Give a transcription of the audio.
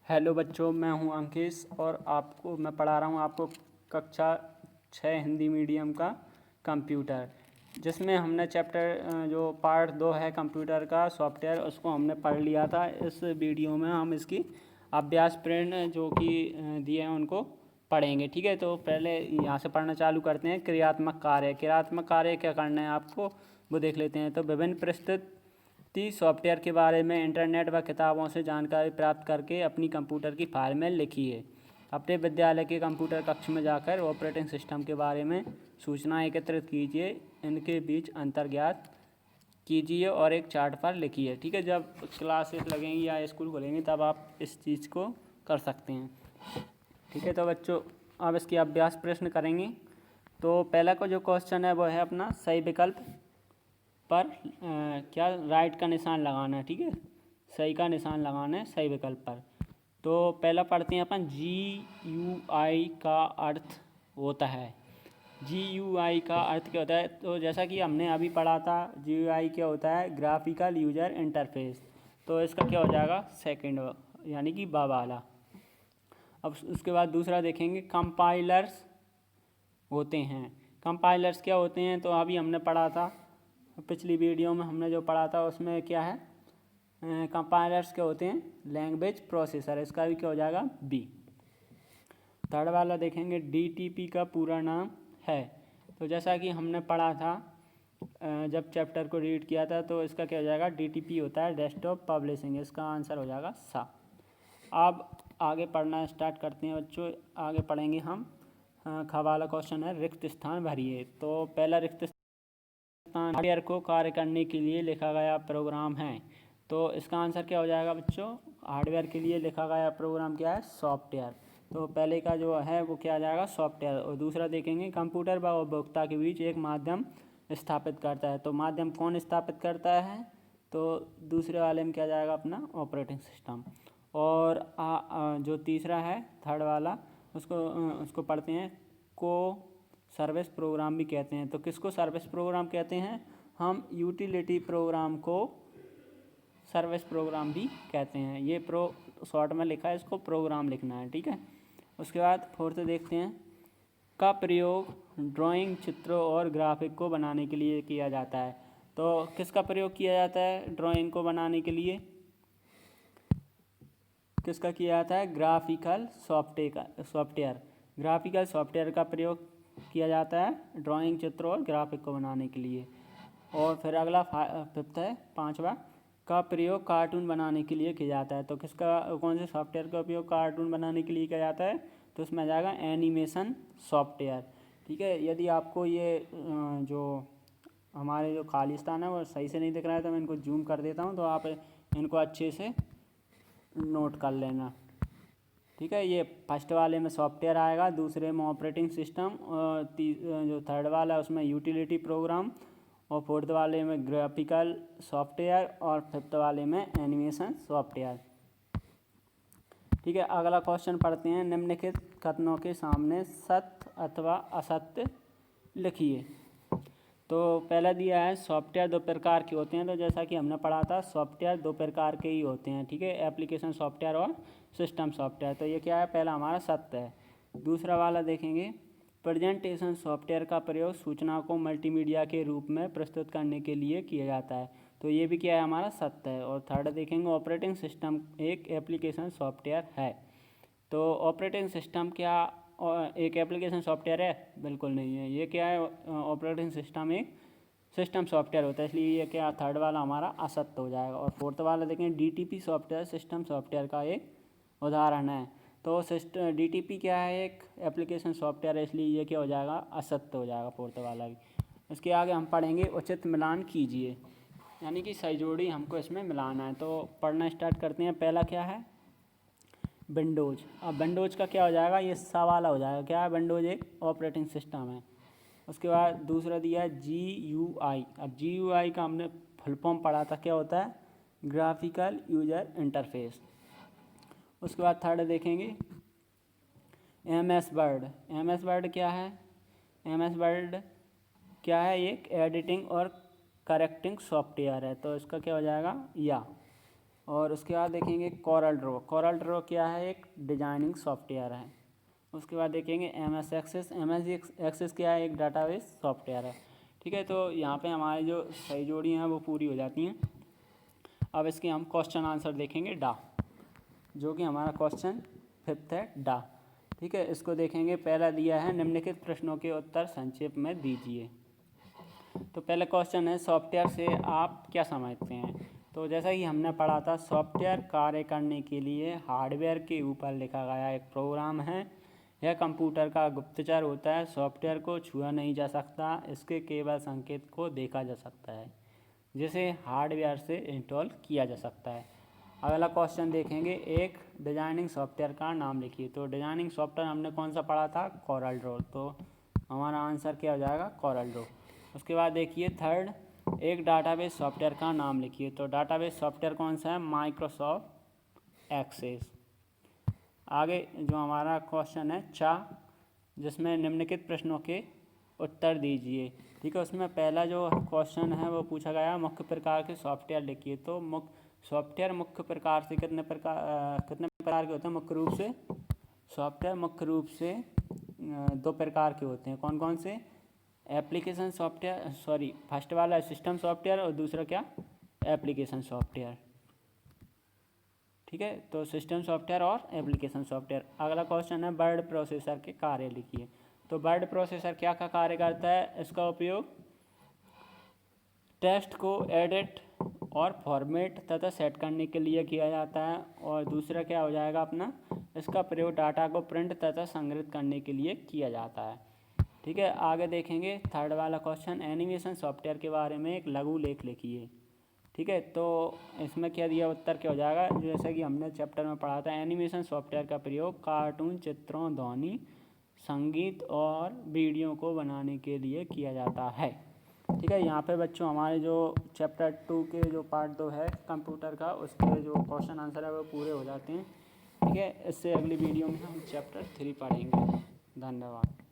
Hello बच्चों, मैं हूं अंकिश और आपको मैं पढ़ा रहा हूं आपको कक्षा 6 हिंदी मीडियम का कंप्यूटर, जिसमें हमने चैप्टर जो पार्ट 2 है कंप्यूटर का सॉफ्टवेयर उसको हमने पढ़ लिया था। इस वीडियो में हम इसकी अभ्यास प्रिंट जो कि दिए हैं उनको पढ़ेंगे। ठीक है, तो पहले यहाँ से पढ़ना चालू करते हैं। क्रियात्मक कार्य क्या करना है आपको वो देख लेते हैं। तो विभिन्न प्रस्तुति सॉफ्टवेयर के बारे में इंटरनेट व किताबों से जानकारी प्राप्त करके अपनी कंप्यूटर की फाइल में लिखिए। अपने विद्यालय के कंप्यूटर कक्ष में जाकर ऑपरेटिंग सिस्टम के बारे में सूचनाएं एकत्रित कीजिए, इनके बीच अंतर ज्ञात कीजिए और एक चार्ट पर लिखिए। ठीक है, जब क्लासेस लगेंगी या स्कूल खोलेंगे तब आप इस चीज़ को कर सकते हैं। ठीक है, तो बच्चों अब इसकी अभ्यास प्रश्न करेंगे। तो पहला का जो क्वेश्चन है वो है अपना सही विकल्प पर क्या राइट का निशान लगाना है। ठीक है, सही का निशान लगाना है सही विकल्प पर। तो पहला पढ़ते हैं अपन GUI का अर्थ होता है। GUI का अर्थ क्या होता है? तो जैसा कि हमने अभी पढ़ा था, GUI क्या होता है? Graphical user interface. तो इसका क्या हो जाएगा? सेकंड, यानी कि बा वाला। अब उसके बाद दूसरा देखेंगे, कंपाइलर्स होते हैं। कंपाइलर्स क्या होते हैं? तो अभी हमने पढ़ा था, पिछली वीडियो में हमने जो पढ़ा था उसमें क्या है, कंपाइलर्स क्या होते हैं? Language processor. इसका भी क्या हो जाएगा? बी। थर्ड वाला देखेंगे, DTP का पूरा नाम है। तो जैसा कि हमने पढ़ा था जब चैप्टर को रीड किया था, तो इसका क्या हो जाएगा? DTP होता है डेस्कटॉप पब्लिशिंग। इसका आंसर हो जाएगा सा। अब आगे पढ़ना स्टार्ट करते हैं बच्चों। आगे पढ़ेंगे हम। ख वाला क्वेश्चन है रिक्त स्थान भरिए। तो पहला रिक्त हार्डवेयर को कार्य करने के लिए लिखा गया प्रोग्राम है। तो इसका आंसर क्या हो जाएगा बच्चों? हार्डवेयर के लिए लिखा गया प्रोग्राम क्या है? सॉफ्टवेयर। तो पहले का जो है वो क्या आ जाएगा? सॉफ्टवेयर। और दूसरा देखेंगे, कंप्यूटर व उपभोक्ता के बीच एक माध्यम स्थापित करता है। तो माध्यम कौन स्थापित करता है? तो दूसरे वाले में क्या आ जाएगा? अपना ऑपरेटिंग सिस्टम। और जो तीसरा है थर्ड वाला, उसको पढ़ते हैं, को सर्विस प्रोग्राम भी कहते हैं। तो किसको सर्विस प्रोग्राम कहते हैं? हम यूटिलिटी प्रोग्राम को सर्विस प्रोग्राम भी कहते हैं। ये शॉर्ट में लिखा है, इसको प्रोग्राम लिखना है। ठीक है, उसके बाद फोर्थ देखते हैं, का प्रयोग ड्राइंग, चित्रों और ग्राफिक को बनाने के लिए किया जाता है। तो किसका प्रयोग किया जाता है ड्राइंग को बनाने के लिए? किसका किया जाता है? Graphical software. ग्राफिकल सॉफ्टवेयर का प्रयोग किया जाता है ड्राइंग, चित्र और ग्राफिक को बनाने के लिए। और फिर अगला फिफ्थ है, पांचवा, का प्रयोग कार्टून बनाने के लिए किया जाता है। तो कौन से सॉफ्टवेयर का उपयोग कार्टून बनाने के लिए किया जाता है? तो इसमें आ जाएगा एनिमेशन सॉफ्टवेयर। ठीक है, यदि आपको ये जो हमारे जो खालिस्तान है वो सही से नहीं दिख रहा है तो मैं इनको जूम कर देता हूँ, तो आप इनको अच्छे से नोट कर लेना। ठीक है, ये फर्स्ट वाले में सॉफ्टवेयर आएगा, दूसरे में ऑपरेटिंग सिस्टम, और जो थर्ड वाला है उसमें यूटिलिटी प्रोग्राम, और फोर्थ वाले में ग्राफिकल सॉफ्टवेयर, और फिफ्थ वाले में एनिमेशन सॉफ्टवेयर। ठीक है, अगला क्वेश्चन पढ़ते हैं, निम्नलिखित कथनों के सामने सत्य अथवा असत्य लिखिए। तो पहला दिया है, सॉफ्टवेयर दो प्रकार के होते हैं। तो जैसा कि हमने पढ़ा था, सॉफ्टवेयर दो प्रकार के ही होते हैं। ठीक है, एप्लीकेशन सॉफ्टवेयर और सिस्टम सॉफ्टवेयर। तो ये क्या है? पहला हमारा सत्य है। दूसरा वाला देखेंगे, प्रेजेंटेशन सॉफ्टवेयर का प्रयोग सूचना को मल्टीमीडिया के रूप में प्रस्तुत करने के लिए किया जाता है। तो ये भी क्या है? हमारा सत्य है। और थर्ड देखेंगे, ऑपरेटिंग सिस्टम एक एप्लीकेशन सॉफ्टवेयर है। तो ऑपरेटिंग सिस्टम क्या एक एप्लीकेशन सॉफ्टवेयर है? बिल्कुल नहीं है। ये क्या है? ऑपरेटिंग सिस्टम एक सिस्टम सॉफ्टवेयर होता है, इसलिए ये क्या थर्ड वाला हमारा असत्य हो जाएगा। और फोर्थ वाला देखें, DTP सॉफ्टवेयर सिस्टम सॉफ्टवेयर का एक उदाहरण है। तो DTP क्या है? एक एप्लीकेशन सॉफ्टवेयर है, इसलिए ये क्या हो जाएगा? असत्य हो जाएगा फोर्थ वाला भी। इसके आगे हम पढ़ेंगे, उचित मिलान कीजिए, यानी कि सही जोड़ी हमको इसमें मिलाना है। तो पढ़ना स्टार्ट करते हैं। पहला क्या है? विंडोज़। अब विंडोज़ का क्या हो जाएगा? ये सवाल हो जाएगा। क्या है? विंडोज़ एक ऑपरेटिंग सिस्टम है। उसके बाद दूसरा दिया है GUI। अब GUI का हमने फुल फॉर्म पढ़ा था, क्या होता है? Graphical user interface. उसके बाद थर्ड देखेंगे, MS वर्ड। MS वर्ड क्या है? MS वर्ड क्या है? एक एडिटिंग और करेक्टिंग सॉफ्टवेयर है। तो इसका क्या हो जाएगा? या। और उसके बाद देखेंगे कोरल ड्रॉ। कोरल ड्रॉ क्या है? एक डिजाइनिंग सॉफ्टवेयर है। उसके बाद देखेंगे MS एक्सेस। MS एक्सेस क्या है? एक डाटाबेस सॉफ्टवेयर है। ठीक है, तो यहाँ पे हमारी जो सही जोड़ी हैं वो पूरी हो जाती हैं। अब इसके हम क्वेश्चन आंसर देखेंगे डा, जो कि हमारा क्वेश्चन 5th है डा। ठीक है, इसको देखेंगे। पहला दिया है निम्नलिखित प्रश्नों के उत्तर संक्षेप में दीजिए। तो पहला क्वेश्चन है सॉफ्टवेयर से आप क्या समझते हैं? तो जैसा कि हमने पढ़ा था, सॉफ्टवेयर कार्य करने के लिए हार्डवेयर के ऊपर लिखा गया एक प्रोग्राम है। यह कंप्यूटर का गुप्तचर होता है। सॉफ्टवेयर को छुआ नहीं जा सकता, इसके केवल संकेत को देखा जा सकता है, जिसे हार्डवेयर से इंस्टॉल किया जा सकता है। अगला क्वेश्चन देखेंगे, एक डिजाइनिंग सॉफ्टवेयर का नाम लिखिए। तो डिजाइनिंग सॉफ्टवेयर हमने कौन सा पढ़ा था? Corel Draw. तो हमारा आंसर क्या हो जाएगा? Corel Draw. उसके बाद देखिए थर्ड, एक डाटाबेस सॉफ्टवेयर का नाम लिखिए। तो डाटाबेस सॉफ्टवेयर कौन सा है? Microsoft Access. आगे जो हमारा क्वेश्चन है जिसमें निम्नलिखित प्रश्नों के उत्तर दीजिए। ठीक है, उसमें पहला जो क्वेश्चन है वो पूछा गया मुख्य प्रकार के सॉफ्टवेयर लिखिए। तो सॉफ्टवेयर मुख्य प्रकार से कितने प्रकार के होते हैं? मुख्य रूप से सॉफ्टवेयर मुख्य रूप से 2 प्रकार के होते हैं। कौन कौन से? एप्लीकेशन सॉफ्टवेयर, फर्स्ट वाला सिस्टम सॉफ्टवेयर और दूसरा क्या? Application software. ठीक है, तो सिस्टम सॉफ्टवेयर और एप्लीकेशन सॉफ्टवेयर। अगला क्वेश्चन है वर्ड प्रोसेसर के कार्य लिखिए। तो वर्ड प्रोसेसर क्या का कार्य करता है? इसका उपयोग टेक्स्ट को एडिट और फॉर्मेट तथा सेट करने के लिए किया जाता है। और दूसरा क्या हो जाएगा अपना? इसका प्रयोग डाटा को प्रिंट तथा संग्रहित करने के लिए किया जाता है। ठीक है, आगे देखेंगे थर्ड वाला क्वेश्चन, एनिमेशन सॉफ्टवेयर के बारे में एक लघु लेख लिखिए। ठीक है, तो इसमें क्या दिया? उत्तर क्या हो जाएगा? जैसे कि हमने चैप्टर में पढ़ा था, एनिमेशन सॉफ्टवेयर का प्रयोग कार्टून, चित्रों, ध्वनि, संगीत और वीडियो को बनाने के लिए किया जाता है। ठीक है, यहाँ पे बच्चों हमारे जो चैप्टर 2 के जो पार्ट 2 है कंप्यूटर का, उसके जो क्वेश्चन आंसर है वो पूरे हो जाते हैं। ठीक है, इससे अगली वीडियो में हम चैप्टर 3 पढ़ेंगे। धन्यवाद।